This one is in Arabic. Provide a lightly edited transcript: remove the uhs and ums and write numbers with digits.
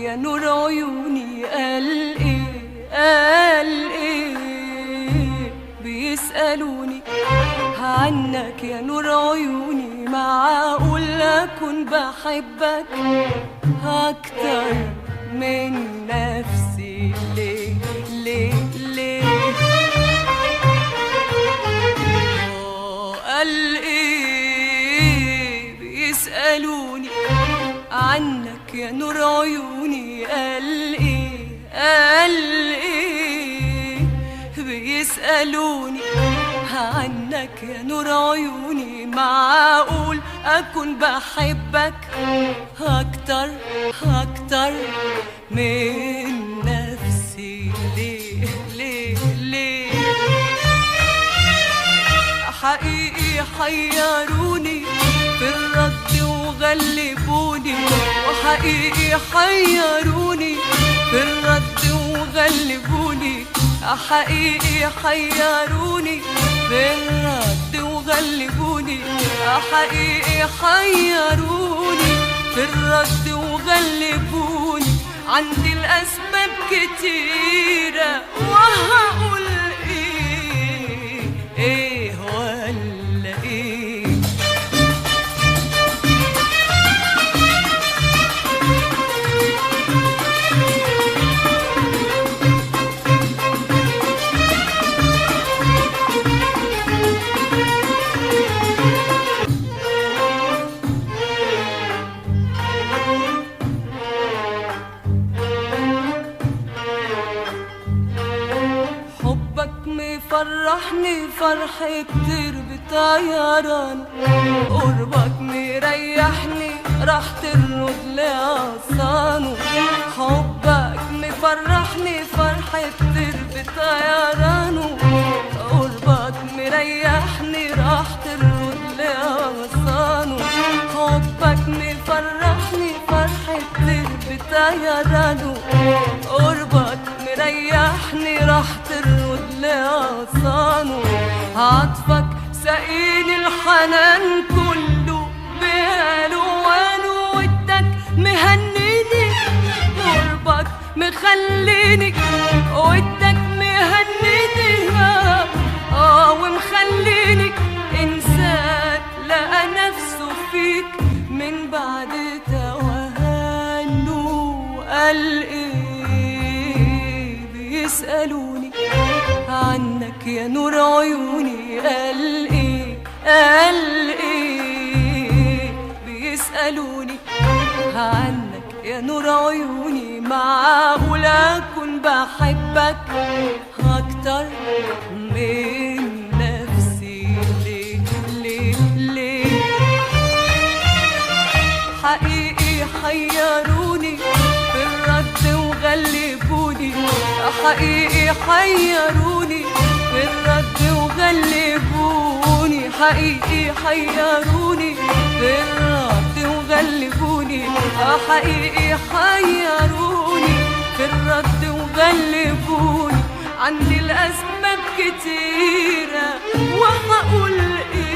يا نور عيوني قال ايه قال ايه بيسألوني عنك يا نور عيوني، معقول أكون بحبك أكتر من نفسي؟ ليه ليه ليه؟ قال ايه بيسألوني عنك يا نور عيوني، قال ايه قال ايه بيسألوني عنك يا نور عيوني، معقول أكون بحبك أكتر أكتر من نفسي؟ ليه ليه ليه؟ حقيقي حيروني في الرد وغلبوني، وحقيقي حيروني في الرد وغلبوني، حقيقي حيروني في الرد وغلبوني، حقيقي حيروني في الرد وغلبوني. عندي الأسباب كتيرة وهقول ايه ايه ولا ايه؟ مفرحني فرح كتير بطيران، قربك مريحني راح ترد لعصانه. حبك مفرحني فرح كتير بطيرانه، قربك مريحني راح ترد لعصانه. حبك مفرحني فرح كتير بطيرانه، قربك مريحني راح ترد لعصانه. عطفك سقيني الحنان كله بألوانه، ودك مهنيني قربك مخليني، ودك مهنيني ومخليني إنسان لقى نفسه فيك من بعد توهانه. قال ايه بيسألوني عنك يا نور عيوني، قال ايه قال ايه بيسألوني عنك يا نور عيوني، معقول أكون بحبك أكتر من نفسي؟ ليه ليه ليه؟ حقيقي حيروني في الرد وغلبوني، حقيقي حيروني في الرد وغلبوني، حقيقي حيروني في الرد وغلبوني، حقيقي حيروني في الرد وغلبوني. عندي الأسباب كتيرة وهقول إيه